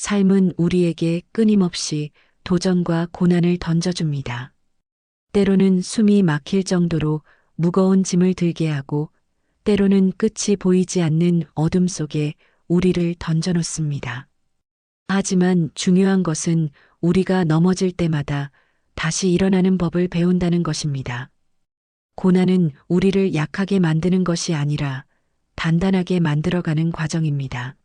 삶은 우리에게 끊임없이 도전과 고난을 던져줍니다. 때로는 숨이 막힐 정도로 무거운 짐을 들게 하고, 때로는 끝이 보이지 않는 어둠 속에 우리를 던져놓습니다. 하지만 중요한 것은 우리가 넘어질 때마다 다시 일어나는 법을 배운다는 것입니다. 고난은 우리를 약하게 만드는 것이 아니라 단단하게 만들어가는 과정입니다.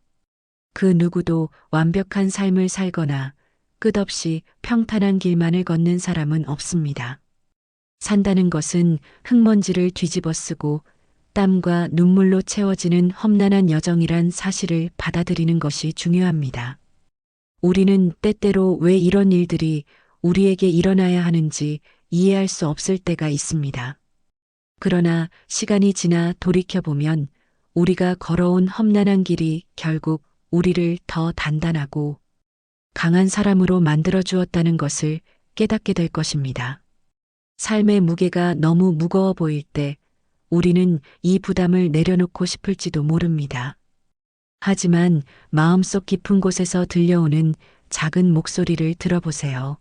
그 누구도 완벽한 삶을 살거나 끝없이 평탄한 길만을 걷는 사람은 없습니다. 산다는 것은 흙먼지를 뒤집어 쓰고 땀과 눈물로 채워지는 험난한 여정이란 사실을 받아들이는 것이 중요합니다. 우리는 때때로 왜 이런 일들이 우리에게 일어나야 하는지 이해할 수 없을 때가 있습니다. 그러나 시간이 지나 돌이켜보면 우리가 걸어온 험난한 길이 결국 우리를 더 단단하고 강한 사람으로 만들어 주었다는 것을 깨닫게 될 것입니다. 삶의 무게가 너무 무거워 보일 때 우리는 이 부담을 내려놓고 싶을지도 모릅니다. 하지만 마음속 깊은 곳에서 들려오는 작은 목소리를 들어보세요.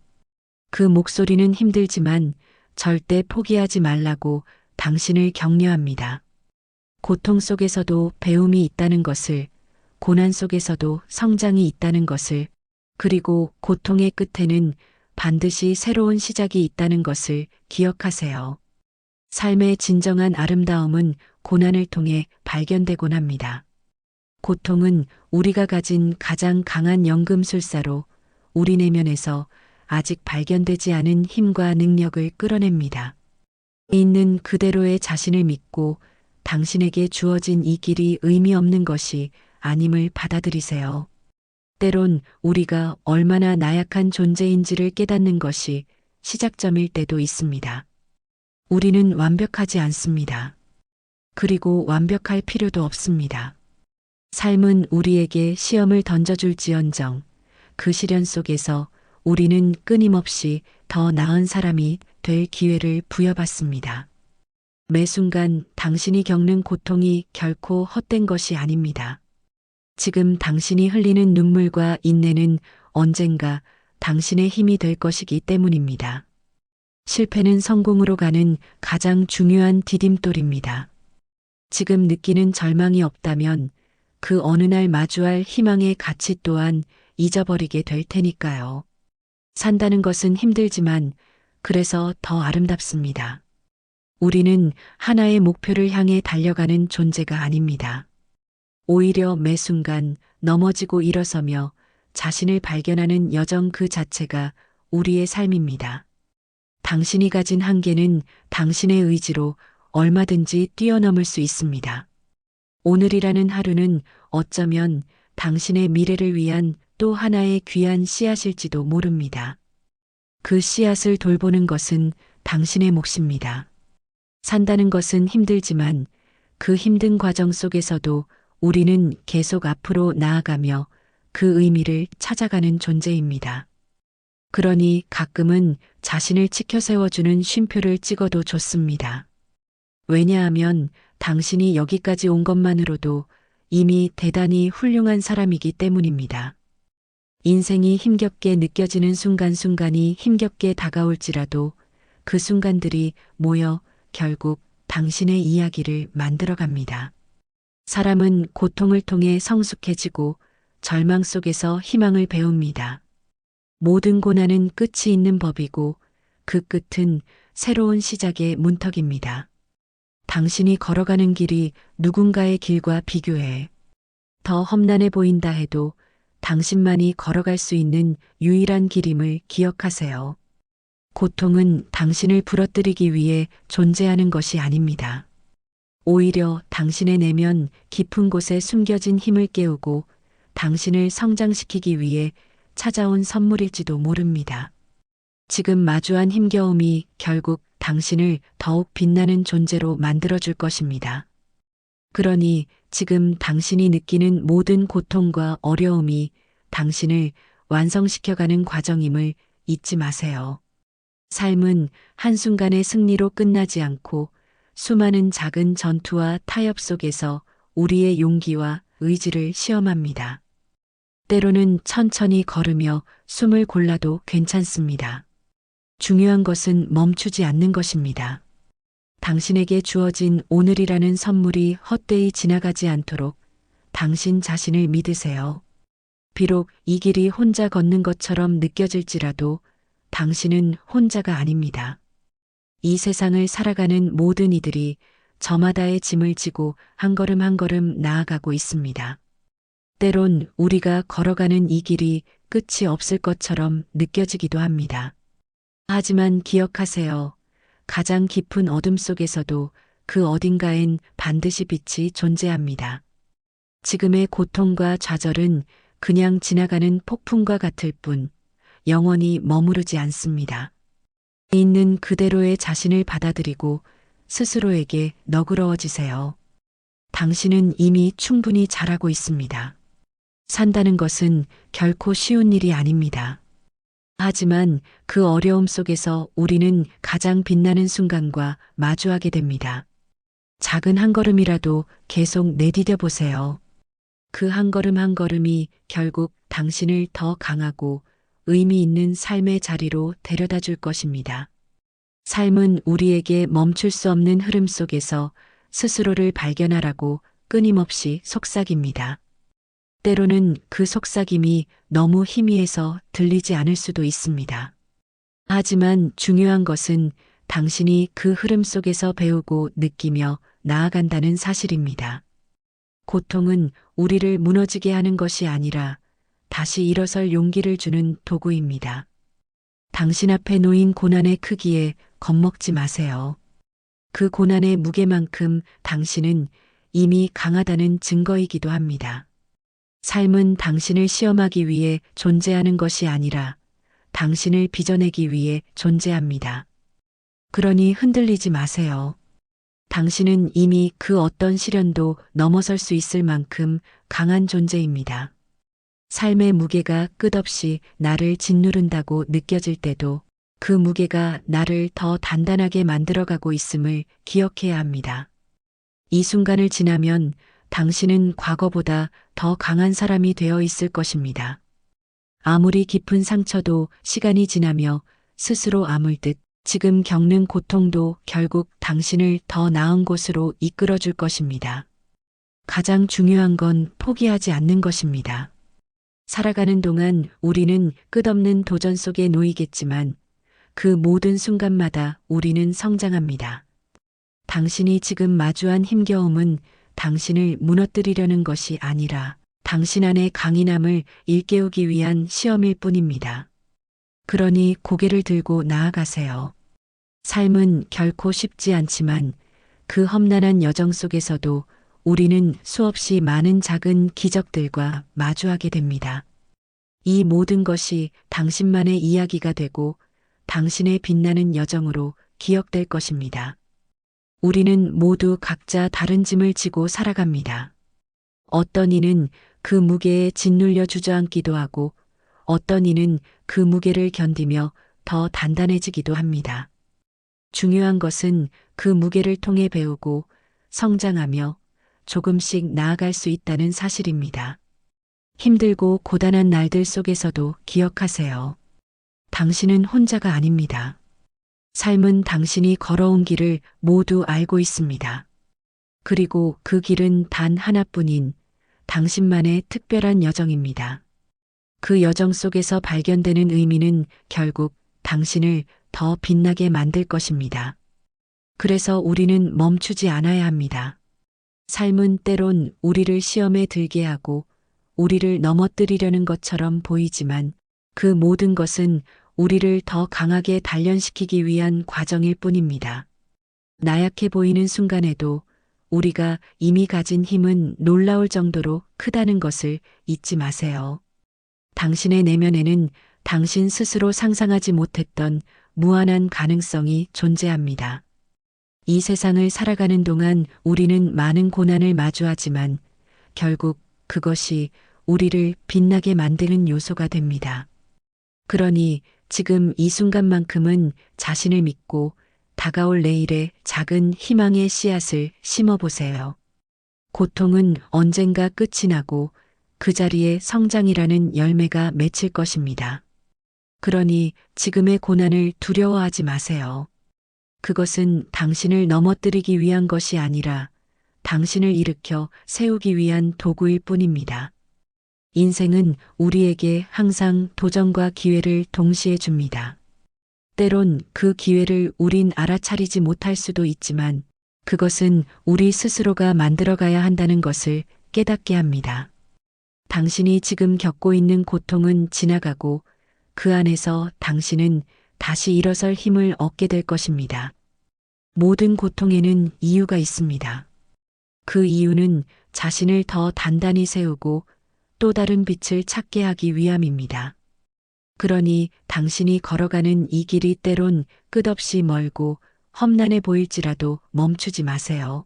그 목소리는 힘들지만 절대 포기하지 말라고 당신을 격려합니다. 고통 속에서도 배움이 있다는 것을, 고난 속에서도 성장이 있다는 것을, 그리고 고통의 끝에는 반드시 새로운 시작이 있다는 것을 기억하세요. 삶의 진정한 아름다움은 고난을 통해 발견되곤 합니다. 고통은 우리가 가진 가장 강한 연금술사로 우리 내면에서 아직 발견되지 않은 힘과 능력을 끌어냅니다. 있는 그대로의 자신을 믿고 당신에게 주어진 이 길이 의미 없는 것이 아님을 받아들이세요. 때론 우리가 얼마나 나약한 존재인지를 깨닫는 것이 시작점일 때도 있습니다. 우리는 완벽하지 않습니다. 그리고 완벽할 필요도 없습니다. 삶은 우리에게 시험을 던져줄지언정 그 시련 속에서 우리는 끊임없이 더 나은 사람이 될 기회를 부여받습니다. 매 순간 당신이 겪는 고통이 결코 헛된 것이 아닙니다. 지금 당신이 흘리는 눈물과 인내는 언젠가 당신의 힘이 될 것이기 때문입니다. 실패는 성공으로 가는 가장 중요한 디딤돌입니다. 지금 느끼는 절망이 없다면 그 어느 날 마주할 희망의 가치 또한 잊어버리게 될 테니까요. 산다는 것은 힘들지만 그래서 더 아름답습니다. 우리는 하나의 목표를 향해 달려가는 존재가 아닙니다. 오히려 매 순간 넘어지고 일어서며 자신을 발견하는 여정 그 자체가 우리의 삶입니다. 당신이 가진 한계는 당신의 의지로 얼마든지 뛰어넘을 수 있습니다. 오늘이라는 하루는 어쩌면 당신의 미래를 위한 또 하나의 귀한 씨앗일지도 모릅니다. 그 씨앗을 돌보는 것은 당신의 몫입니다. 산다는 것은 힘들지만 그 힘든 과정 속에서도 우리는 계속 앞으로 나아가며 그 의미를 찾아가는 존재입니다. 그러니 가끔은 자신을 치켜 세워주는 쉼표를 찍어도 좋습니다. 왜냐하면 당신이 여기까지 온 것만으로도 이미 대단히 훌륭한 사람이기 때문입니다. 인생이 힘겹게 느껴지는 순간순간이 힘겹게 다가올지라도 그 순간들이 모여 결국 당신의 이야기를 만들어갑니다. 사람은 고통을 통해 성숙해지고 절망 속에서 희망을 배웁니다. 모든 고난은 끝이 있는 법이고 그 끝은 새로운 시작의 문턱입니다. 당신이 걸어가는 길이 누군가의 길과 비교해 더 험난해 보인다 해도 당신만이 걸어갈 수 있는 유일한 길임을 기억하세요. 고통은 당신을 부러뜨리기 위해 존재하는 것이 아닙니다. 오히려 당신의 내면 깊은 곳에 숨겨진 힘을 깨우고 당신을 성장시키기 위해 찾아온 선물일지도 모릅니다. 지금 마주한 힘겨움이 결국 당신을 더욱 빛나는 존재로 만들어줄 것입니다. 그러니 지금 당신이 느끼는 모든 고통과 어려움이 당신을 완성시켜가는 과정임을 잊지 마세요. 삶은 한순간의 승리로 끝나지 않고 수많은 작은 전투와 타협 속에서 우리의 용기와 의지를 시험합니다. 때로는 천천히 걸으며 숨을 골라도 괜찮습니다. 중요한 것은 멈추지 않는 것입니다. 당신에게 주어진 오늘이라는 선물이 헛되이 지나가지 않도록 당신 자신을 믿으세요. 비록 이 길이 혼자 걷는 것처럼 느껴질지라도 당신은 혼자가 아닙니다. 이 세상을 살아가는 모든 이들이 저마다의 짐을 지고 한 걸음 한 걸음 나아가고 있습니다. 때론 우리가 걸어가는 이 길이 끝이 없을 것처럼 느껴지기도 합니다. 하지만 기억하세요. 가장 깊은 어둠 속에서도 그 어딘가엔 반드시 빛이 존재합니다. 지금의 고통과 좌절은 그냥 지나가는 폭풍과 같을 뿐 영원히 머무르지 않습니다. 있는 그대로의 자신을 받아들이고 스스로에게 너그러워지세요. 당신은 이미 충분히 잘하고 있습니다. 산다는 것은 결코 쉬운 일이 아닙니다. 하지만 그 어려움 속에서 우리는 가장 빛나는 순간과 마주하게 됩니다. 작은 한 걸음이라도 계속 내디뎌 보세요. 그 한 걸음 한 걸음이 결국 당신을 더 강하고 의미 있는 삶의 자리로 데려다 줄 것입니다. 삶은 우리에게 멈출 수 없는 흐름 속에서 스스로를 발견하라고 끊임없이 속삭입니다. 때로는 그 속삭임이 너무 희미해서 들리지 않을 수도 있습니다. 하지만 중요한 것은 당신이 그 흐름 속에서 배우고 느끼며 나아간다는 사실입니다. 고통은 우리를 무너지게 하는 것이 아니라 다시 일어설 용기를 주는 도구입니다. 당신 앞에 놓인 고난의 크기에 겁먹지 마세요. 그 고난의 무게만큼 당신은 이미 강하다는 증거이기도 합니다. 삶은 당신을 시험하기 위해 존재하는 것이 아니라 당신을 빚어내기 위해 존재합니다. 그러니 흔들리지 마세요. 당신은 이미 그 어떤 시련도 넘어설 수 있을 만큼 강한 존재입니다. 삶의 무게가 끝없이 나를 짓누른다고 느껴질 때도 그 무게가 나를 더 단단하게 만들어가고 있음을 기억해야 합니다. 이 순간을 지나면 당신은 과거보다 더 강한 사람이 되어 있을 것입니다. 아무리 깊은 상처도 시간이 지나며 스스로 아물듯 지금 겪는 고통도 결국 당신을 더 나은 곳으로 이끌어 줄 것입니다. 가장 중요한 건 포기하지 않는 것입니다. 살아가는 동안 우리는 끝없는 도전 속에 놓이겠지만 그 모든 순간마다 우리는 성장합니다. 당신이 지금 마주한 힘겨움은 당신을 무너뜨리려는 것이 아니라 당신 안의 강인함을 일깨우기 위한 시험일 뿐입니다. 그러니 고개를 들고 나아가세요. 삶은 결코 쉽지 않지만 그 험난한 여정 속에서도 우리는 수없이 많은 작은 기적들과 마주하게 됩니다. 이 모든 것이 당신만의 이야기가 되고 당신의 빛나는 여정으로 기억될 것입니다. 우리는 모두 각자 다른 짐을 지고 살아갑니다. 어떤 이는 그 무게에 짓눌려 주저앉기도 하고 어떤 이는 그 무게를 견디며 더 단단해지기도 합니다. 중요한 것은 그 무게를 통해 배우고 성장하며 조금씩 나아갈 수 있다는 사실입니다. 힘들고 고단한 날들 속에서도 기억하세요. 당신은 혼자가 아닙니다. 삶은 당신이 걸어온 길을 모두 알고 있습니다. 그리고 그 길은 단 하나뿐인 당신만의 특별한 여정입니다. 그 여정 속에서 발견되는 의미는 결국 당신을 더 빛나게 만들 것입니다. 그래서 우리는 멈추지 않아야 합니다. 삶은 때론 우리를 시험에 들게 하고 우리를 넘어뜨리려는 것처럼 보이지만 그 모든 것은 우리를 더 강하게 단련시키기 위한 과정일 뿐입니다. 나약해 보이는 순간에도 우리가 이미 가진 힘은 놀라울 정도로 크다는 것을 잊지 마세요. 당신의 내면에는 당신 스스로 상상하지 못했던 무한한 가능성이 존재합니다. 이 세상을 살아가는 동안 우리는 많은 고난을 마주하지만 결국 그것이 우리를 빛나게 만드는 요소가 됩니다. 그러니 지금 이 순간만큼은 자신을 믿고 다가올 내일에 작은 희망의 씨앗을 심어보세요. 고통은 언젠가 끝이 나고 그 자리에 성장이라는 열매가 맺힐 것입니다. 그러니 지금의 고난을 두려워하지 마세요. 그것은 당신을 넘어뜨리기 위한 것이 아니라 당신을 일으켜 세우기 위한 도구일 뿐입니다. 인생은 우리에게 항상 도전과 기회를 동시에 줍니다. 때론 그 기회를 우린 알아차리지 못할 수도 있지만 그것은 우리 스스로가 만들어가야 한다는 것을 깨닫게 합니다. 당신이 지금 겪고 있는 고통은 지나가고 그 안에서 당신은 다시 일어설 힘을 얻게 될 것입니다. 모든 고통에는 이유가 있습니다. 그 이유는 자신을 더 단단히 세우고 또 다른 빛을 찾게 하기 위함입니다. 그러니 당신이 걸어가는 이 길이 때론 끝없이 멀고 험난해 보일지라도 멈추지 마세요.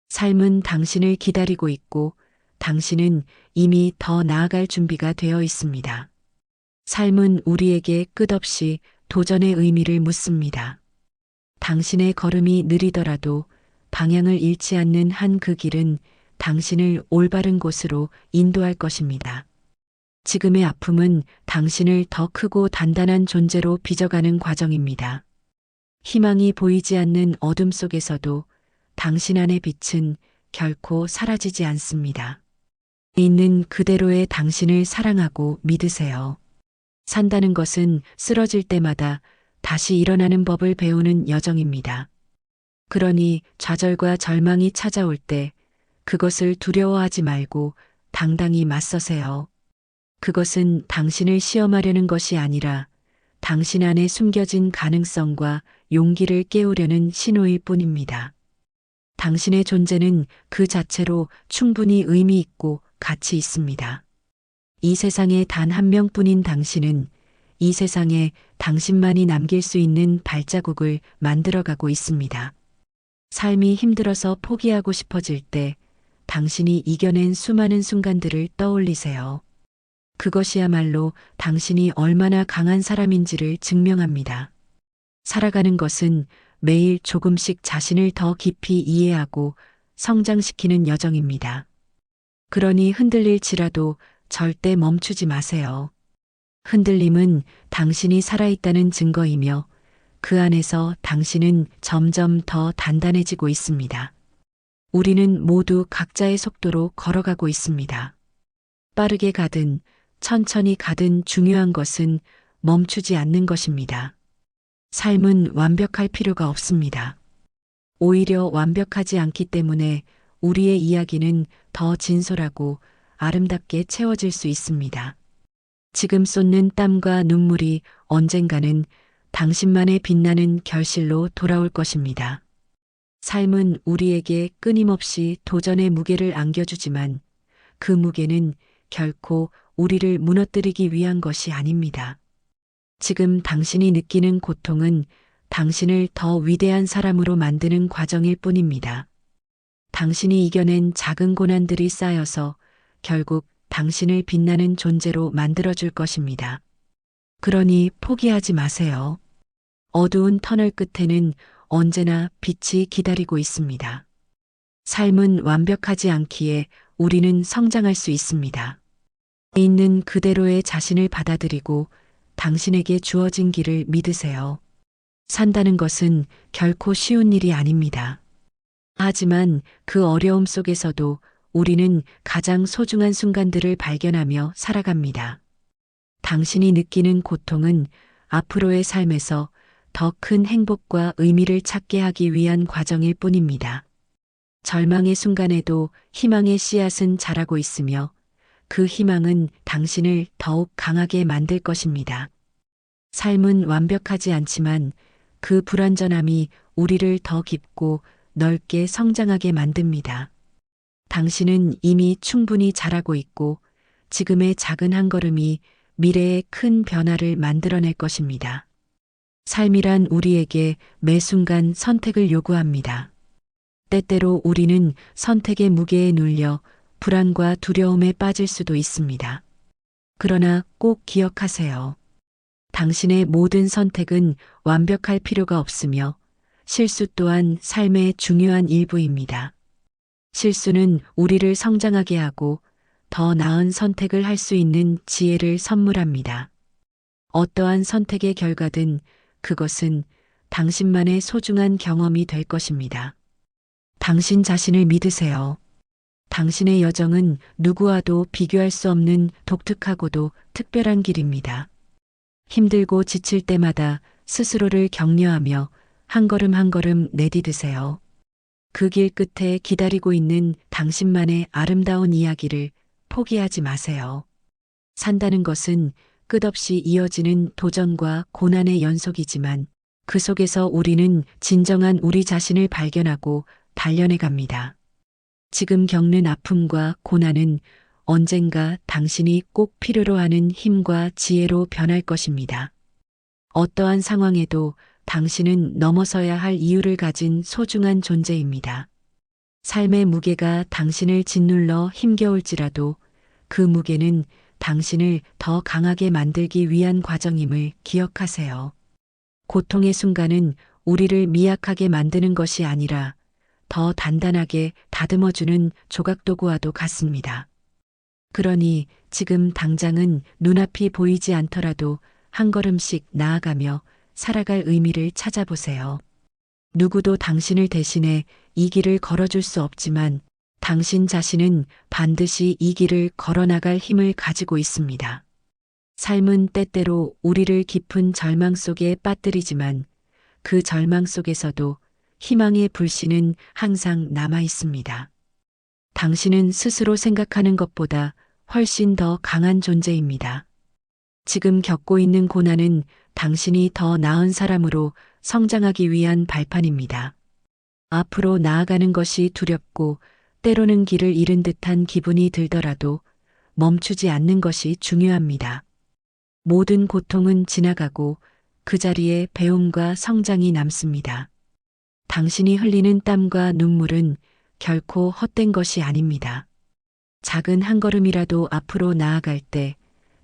삶은 당신을 기다리고 있고 당신은 이미 더 나아갈 준비가 되어 있습니다. 삶은 우리에게 끝없이 도전의 의미를 묻습니다. 당신의 걸음이 느리더라도 방향을 잃지 않는 한 그 길은 당신을 올바른 곳으로 인도할 것입니다. 지금의 아픔은 당신을 더 크고 단단한 존재로 빚어가는 과정입니다. 희망이 보이지 않는 어둠 속에서도 당신 안의 빛은 결코 사라지지 않습니다. 있는 그대로의 당신을 사랑하고 믿으세요. 산다는 것은 쓰러질 때마다 다시 일어나는 법을 배우는 여정입니다. 그러니 좌절과 절망이 찾아올 때 그것을 두려워하지 말고 당당히 맞서세요. 그것은 당신을 시험하려는 것이 아니라 당신 안에 숨겨진 가능성과 용기를 깨우려는 신호일 뿐입니다. 당신의 존재는 그 자체로 충분히 의미 있고 가치 있습니다. 이 세상에 단 한 명뿐인 당신은 이 세상에 당신만이 남길 수 있는 발자국을 만들어가고 있습니다. 삶이 힘들어서 포기하고 싶어질 때 당신이 이겨낸 수많은 순간들을 떠올리세요. 그것이야말로 당신이 얼마나 강한 사람인지를 증명합니다. 살아가는 것은 매일 조금씩 자신을 더 깊이 이해하고 성장시키는 여정입니다. 그러니 흔들릴지라도 절대 멈추지 마세요. 흔들림은 당신이 살아있다는 증거이며 그 안에서 당신은 점점 더 단단해지고 있습니다. 우리는 모두 각자의 속도로 걸어가고 있습니다. 빠르게 가든 천천히 가든 중요한 것은 멈추지 않는 것입니다. 삶은 완벽할 필요가 없습니다. 오히려 완벽하지 않기 때문에 우리의 이야기는 더 진솔하고 아름답게 채워질 수 있습니다. 지금 쏟는 땀과 눈물이 언젠가는 당신만의 빛나는 결실로 돌아올 것입니다. 삶은 우리에게 끊임없이 도전의 무게를 안겨주지만 그 무게는 결코 우리를 무너뜨리기 위한 것이 아닙니다. 지금 당신이 느끼는 고통은 당신을 더 위대한 사람으로 만드는 과정일 뿐입니다. 당신이 이겨낸 작은 고난들이 쌓여서 결국 당신을 빛나는 존재로 만들어줄 것입니다. 그러니 포기하지 마세요. 어두운 터널 끝에는 언제나 빛이 기다리고 있습니다. 삶은 완벽하지 않기에 우리는 성장할 수 있습니다. 있는 그대로의 자신을 받아들이고 당신에게 주어진 길을 믿으세요. 산다는 것은 결코 쉬운 일이 아닙니다. 하지만 그 어려움 속에서도 우리는 가장 소중한 순간들을 발견하며 살아갑니다. 당신이 느끼는 고통은 앞으로의 삶에서 더 큰 행복과 의미를 찾게 하기 위한 과정일 뿐입니다. 절망의 순간에도 희망의 씨앗은 자라고 있으며 그 희망은 당신을 더욱 강하게 만들 것입니다. 삶은 완벽하지 않지만 그 불완전함이 우리를 더 깊고 넓게 성장하게 만듭니다. 당신은 이미 충분히 잘하고 있고 지금의 작은 한 걸음이 미래의 큰 변화를 만들어낼 것입니다. 삶이란 우리에게 매 순간 선택을 요구합니다. 때때로 우리는 선택의 무게에 눌려 불안과 두려움에 빠질 수도 있습니다. 그러나 꼭 기억하세요. 당신의 모든 선택은 완벽할 필요가 없으며 실수 또한 삶의 중요한 일부입니다. 실수는 우리를 성장하게 하고 더 나은 선택을 할 수 있는 지혜를 선물합니다. 어떠한 선택의 결과든 그것은 당신만의 소중한 경험이 될 것입니다. 당신 자신을 믿으세요. 당신의 여정은 누구와도 비교할 수 없는 독특하고도 특별한 길입니다. 힘들고 지칠 때마다 스스로를 격려하며 한 걸음 한 걸음 내디드세요. 그 길 끝에 기다리고 있는 당신만의 아름다운 이야기를 포기하지 마세요. 산다는 것은 끝없이 이어지는 도전과 고난의 연속이지만 그 속에서 우리는 진정한 우리 자신을 발견하고 단련해 갑니다. 지금 겪는 아픔과 고난은 언젠가 당신이 꼭 필요로 하는 힘과 지혜로 변할 것입니다. 어떠한 상황에도 당신은 넘어서야 할 이유를 가진 소중한 존재입니다. 삶의 무게가 당신을 짓눌러 힘겨울지라도 그 무게는 당신을 더 강하게 만들기 위한 과정임을 기억하세요. 고통의 순간은 우리를 미약하게 만드는 것이 아니라 더 단단하게 다듬어주는 조각도구와도 같습니다. 그러니 지금 당장은 눈앞이 보이지 않더라도 한 걸음씩 나아가며 살아갈 의미를 찾아보세요. 누구도 당신을 대신해 이 길을 걸어줄 수 없지만 당신 자신은 반드시 이 길을 걸어나갈 힘을 가지고 있습니다. 삶은 때때로 우리를 깊은 절망 속에 빠뜨리지만 그 절망 속에서도 희망의 불씨는 항상 남아 있습니다. 당신은 스스로 생각하는 것보다 훨씬 더 강한 존재입니다. 지금 겪고 있는 고난은 당신이 더 나은 사람으로 성장하기 위한 발판입니다. 앞으로 나아가는 것이 두렵고 때로는 길을 잃은 듯한 기분이 들더라도 멈추지 않는 것이 중요합니다. 모든 고통은 지나가고 그 자리에 배움과 성장이 남습니다. 당신이 흘리는 땀과 눈물은 결코 헛된 것이 아닙니다. 작은 한 걸음이라도 앞으로 나아갈 때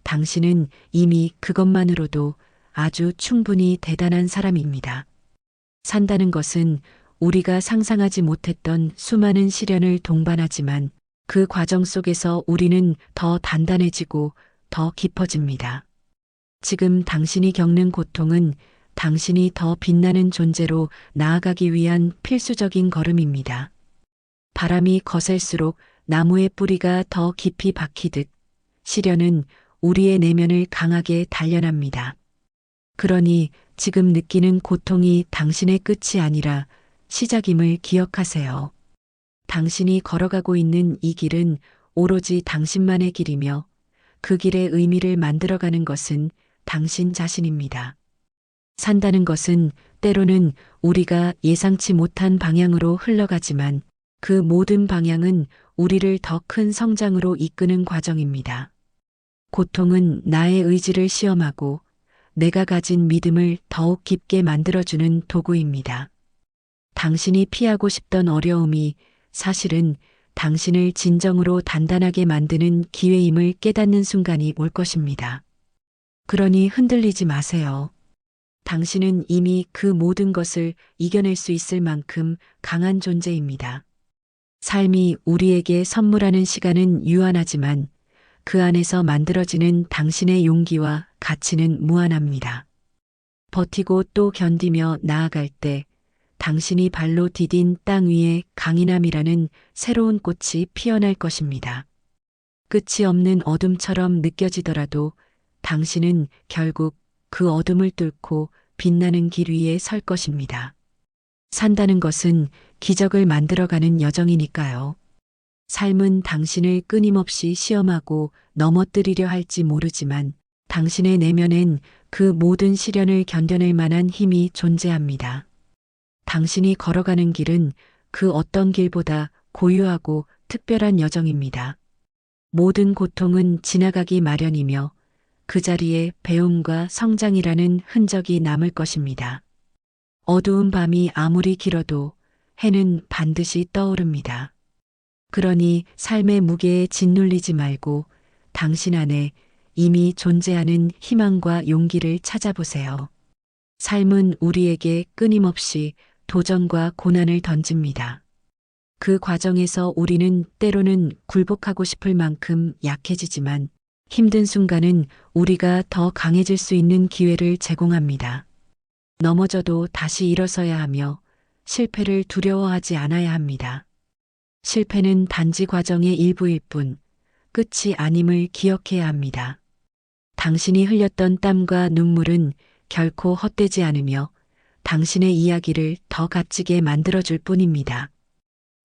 당신은 이미 그것만으로도 아주 충분히 대단한 사람입니다. 산다는 것은 우리가 상상하지 못했던 수많은 시련을 동반하지만 그 과정 속에서 우리는 더 단단해지고 더 깊어집니다. 지금 당신이 겪는 고통은 당신이 더 빛나는 존재로 나아가기 위한 필수적인 걸음입니다. 바람이 거셀수록 나무의 뿌리가 더 깊이 박히듯 시련은 우리의 내면을 강하게 단련합니다. 그러니 지금 느끼는 고통이 당신의 끝이 아니라 시작임을 기억하세요. 당신이 걸어가고 있는 이 길은 오로지 당신만의 길이며 그 길의 의미를 만들어가는 것은 당신 자신입니다. 산다는 것은 때로는 우리가 예상치 못한 방향으로 흘러가지만 그 모든 방향은 우리를 더 큰 성장으로 이끄는 과정입니다. 고통은 나의 의지를 시험하고 내가 가진 믿음을 더욱 깊게 만들어주는 도구입니다. 당신이 피하고 싶던 어려움이 사실은 당신을 진정으로 단단하게 만드는 기회임을 깨닫는 순간이 올 것입니다. 그러니 흔들리지 마세요. 당신은 이미 그 모든 것을 이겨낼 수 있을 만큼 강한 존재입니다. 삶이 우리에게 선물하는 시간은 유한하지만 그 안에서 만들어지는 당신의 용기와 가치는 무한합니다. 버티고 또 견디며 나아갈 때 당신이 발로 디딘 땅 위에 강인함이라는 새로운 꽃이 피어날 것입니다. 끝이 없는 어둠처럼 느껴지더라도 당신은 결국 그 어둠을 뚫고 빛나는 길 위에 설 것입니다. 산다는 것은 기적을 만들어가는 여정이니까요. 삶은 당신을 끊임없이 시험하고 넘어뜨리려 할지 모르지만 당신의 내면엔 그 모든 시련을 견뎌낼 만한 힘이 존재합니다. 당신이 걸어가는 길은 그 어떤 길보다 고유하고 특별한 여정입니다. 모든 고통은 지나가기 마련이며 그 자리에 배움과 성장이라는 흔적이 남을 것입니다. 어두운 밤이 아무리 길어도 해는 반드시 떠오릅니다. 그러니 삶의 무게에 짓눌리지 말고 당신 안에 이미 존재하는 희망과 용기를 찾아보세요. 삶은 우리에게 끊임없이 도전과 고난을 던집니다. 그 과정에서 우리는 때로는 굴복하고 싶을 만큼 약해지지만 힘든 순간은 우리가 더 강해질 수 있는 기회를 제공합니다. 넘어져도 다시 일어서야 하며 실패를 두려워하지 않아야 합니다. 실패는 단지 과정의 일부일 뿐 끝이 아님을 기억해야 합니다. 당신이 흘렸던 땀과 눈물은 결코 헛되지 않으며 당신의 이야기를 더 값지게 만들어줄 뿐입니다.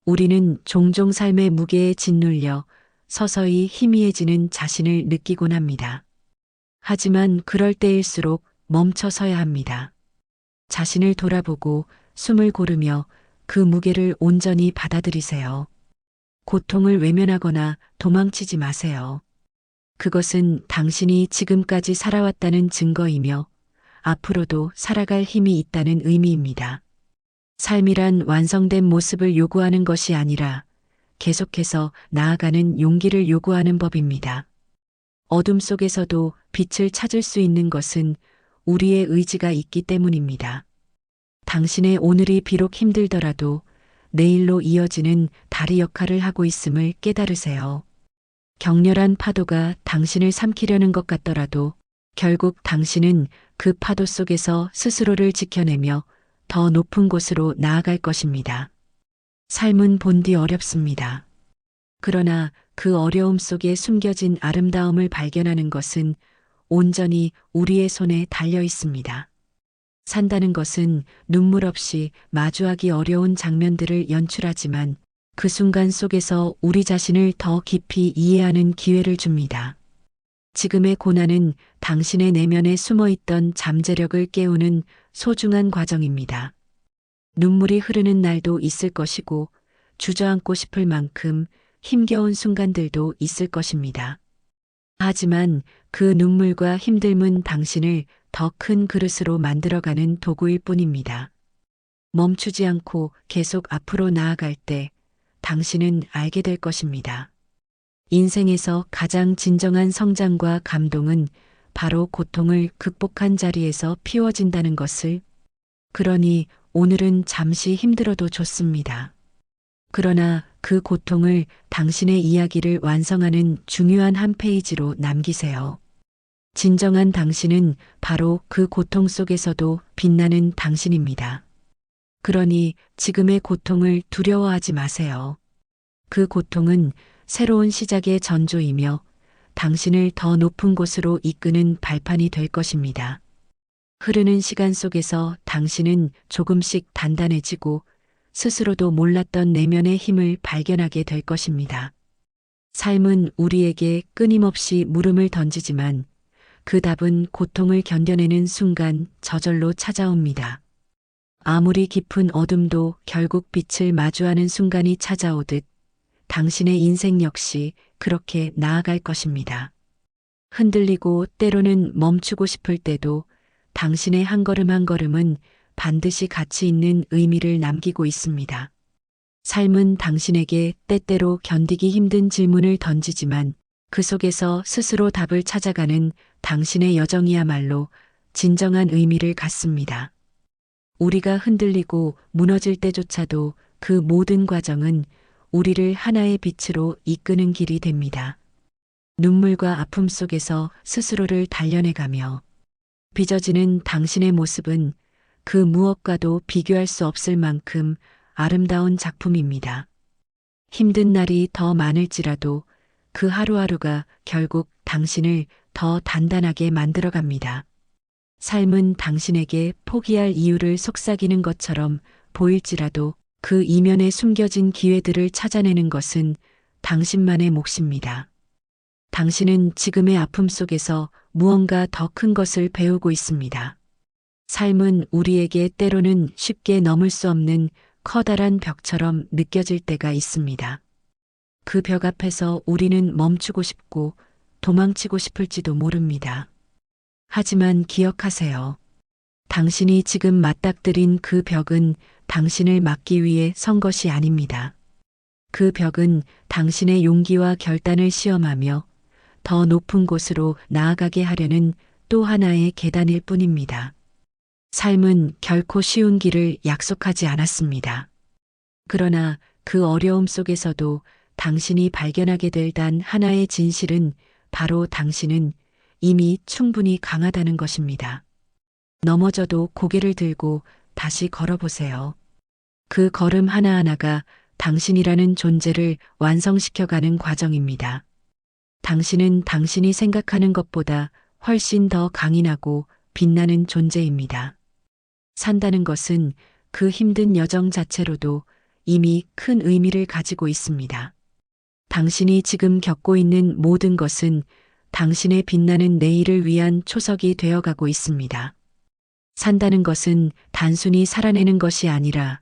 우리는 종종 삶의 무게에 짓눌려 서서히 희미해지는 자신을 느끼곤 합니다. 하지만 그럴 때일수록 멈춰 서야 합니다. 자신을 돌아보고 숨을 고르며 그 무게를 온전히 받아들이세요. 고통을 외면하거나 도망치지 마세요. 그것은 당신이 지금까지 살아왔다는 증거이며 앞으로도 살아갈 힘이 있다는 의미입니다. 삶이란 완성된 모습을 요구하는 것이 아니라 계속해서 나아가는 용기를 요구하는 법입니다. 어둠 속에서도 빛을 찾을 수 있는 것은 우리의 의지가 있기 때문입니다. 당신의 오늘이 비록 힘들더라도 내일로 이어지는 다리 역할을 하고 있음을 깨달으세요. 격렬한 파도가 당신을 삼키려는 것 같더라도 결국 당신은 그 파도 속에서 스스로를 지켜내며 더 높은 곳으로 나아갈 것입니다. 삶은 본디 어렵습니다. 그러나 그 어려움 속에 숨겨진 아름다움을 발견하는 것은 온전히 우리의 손에 달려 있습니다. 산다는 것은 눈물 없이 마주하기 어려운 장면들을 연출하지만 그 순간 속에서 우리 자신을 더 깊이 이해하는 기회를 줍니다. 지금의 고난은 당신의 내면에 숨어있던 잠재력을 깨우는 소중한 과정입니다. 눈물이 흐르는 날도 있을 것이고 주저앉고 싶을 만큼 힘겨운 순간들도 있을 것입니다. 하지만 그 눈물과 힘듦은 당신을 더 큰 그릇으로 만들어가는 도구일 뿐입니다. 멈추지 않고 계속 앞으로 나아갈 때 당신은 알게 될 것입니다. 인생에서 가장 진정한 성장과 감동은 바로 고통을 극복한 자리에서 피워진다는 것을. 그러니 오늘은 잠시 힘들어도 좋습니다. 그러나 그 고통을 당신의 이야기를 완성하는 중요한 한 페이지로 남기세요. 진정한 당신은 바로 그 고통 속에서도 빛나는 당신입니다. 그러니 지금의 고통을 두려워하지 마세요. 그 고통은 새로운 시작의 전조이며 당신을 더 높은 곳으로 이끄는 발판이 될 것입니다. 흐르는 시간 속에서 당신은 조금씩 단단해지고 스스로도 몰랐던 내면의 힘을 발견하게 될 것입니다. 삶은 우리에게 끊임없이 물음을 던지지만 그 답은 고통을 견뎌내는 순간 저절로 찾아옵니다. 아무리 깊은 어둠도 결국 빛을 마주하는 순간이 찾아오듯 당신의 인생 역시 그렇게 나아갈 것입니다. 흔들리고 때로는 멈추고 싶을 때도 당신의 한 걸음 한 걸음은 반드시 가치 있는 의미를 남기고 있습니다. 삶은 당신에게 때때로 견디기 힘든 질문을 던지지만 그 속에서 스스로 답을 찾아가는 당신의 여정이야말로 진정한 의미를 갖습니다. 우리가 흔들리고 무너질 때조차도 그 모든 과정은 우리를 하나의 빛으로 이끄는 길이 됩니다. 눈물과 아픔 속에서 스스로를 단련해가며 빚어지는 당신의 모습은 그 무엇과도 비교할 수 없을 만큼 아름다운 작품입니다. 힘든 날이 더 많을지라도 그 하루하루가 결국 당신을 더 단단하게 만들어갑니다. 삶은 당신에게 포기할 이유를 속삭이는 것처럼 보일지라도 그 이면에 숨겨진 기회들을 찾아내는 것은 당신만의 몫입니다. 당신은 지금의 아픔 속에서 무언가 더 큰 것을 배우고 있습니다. 삶은 우리에게 때로는 쉽게 넘을 수 없는 커다란 벽처럼 느껴질 때가 있습니다. 그 벽 앞에서 우리는 멈추고 싶고 도망치고 싶을지도 모릅니다. 하지만 기억하세요. 당신이 지금 맞닥뜨린 그 벽은 당신을 막기 위해 선 것이 아닙니다. 그 벽은 당신의 용기와 결단을 시험하며 더 높은 곳으로 나아가게 하려는 또 하나의 계단일 뿐입니다. 삶은 결코 쉬운 길을 약속하지 않았습니다. 그러나 그 어려움 속에서도 당신이 발견하게 될 단 하나의 진실은 바로 당신은 이미 충분히 강하다는 것입니다. 넘어져도 고개를 들고 다시 걸어보세요. 그 걸음 하나하나가 당신이라는 존재를 완성시켜가는 과정입니다. 당신은 당신이 생각하는 것보다 훨씬 더 강인하고 빛나는 존재입니다. 산다는 것은 그 힘든 여정 자체로도 이미 큰 의미를 가지고 있습니다. 당신이 지금 겪고 있는 모든 것은 당신의 빛나는 내일을 위한 초석이 되어가고 있습니다. 산다는 것은 단순히 살아내는 것이 아니라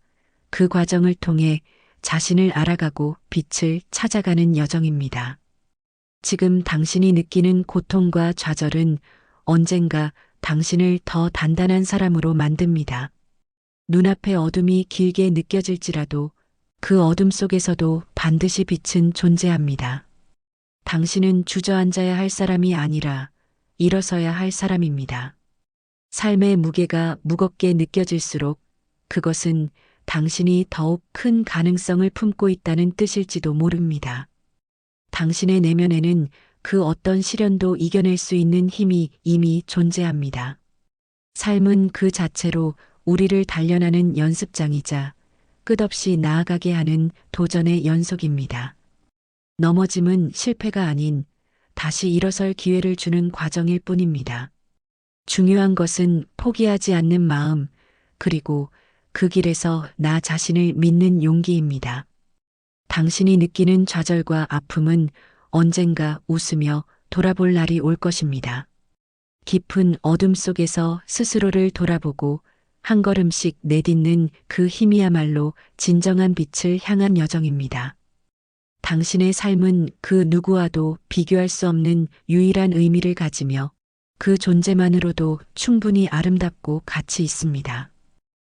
그 과정을 통해 자신을 알아가고 빛을 찾아가는 여정입니다. 지금 당신이 느끼는 고통과 좌절은 언젠가 당신을 더 단단한 사람으로 만듭니다. 눈앞의 어둠이 길게 느껴질지라도 그 어둠 속에서도 반드시 빛은 존재합니다. 당신은 주저앉아야 할 사람이 아니라 일어서야 할 사람입니다. 삶의 무게가 무겁게 느껴질수록 그것은 당신이 더욱 큰 가능성을 품고 있다는 뜻일지도 모릅니다. 당신의 내면에는 그 어떤 시련도 이겨낼 수 있는 힘이 이미 존재합니다. 삶은 그 자체로 우리를 단련하는 연습장이자 끝없이 나아가게 하는 도전의 연속입니다. 넘어짐은 실패가 아닌 다시 일어설 기회를 주는 과정일 뿐입니다. 중요한 것은 포기하지 않는 마음, 그리고 그 길에서 나 자신을 믿는 용기입니다. 당신이 느끼는 좌절과 아픔은 언젠가 웃으며 돌아볼 날이 올 것입니다. 깊은 어둠 속에서 스스로를 돌아보고 한 걸음씩 내딛는 그 힘이야말로 진정한 빛을 향한 여정입니다. 당신의 삶은 그 누구와도 비교할 수 없는 유일한 의미를 가지며 그 존재만으로도 충분히 아름답고 가치 있습니다.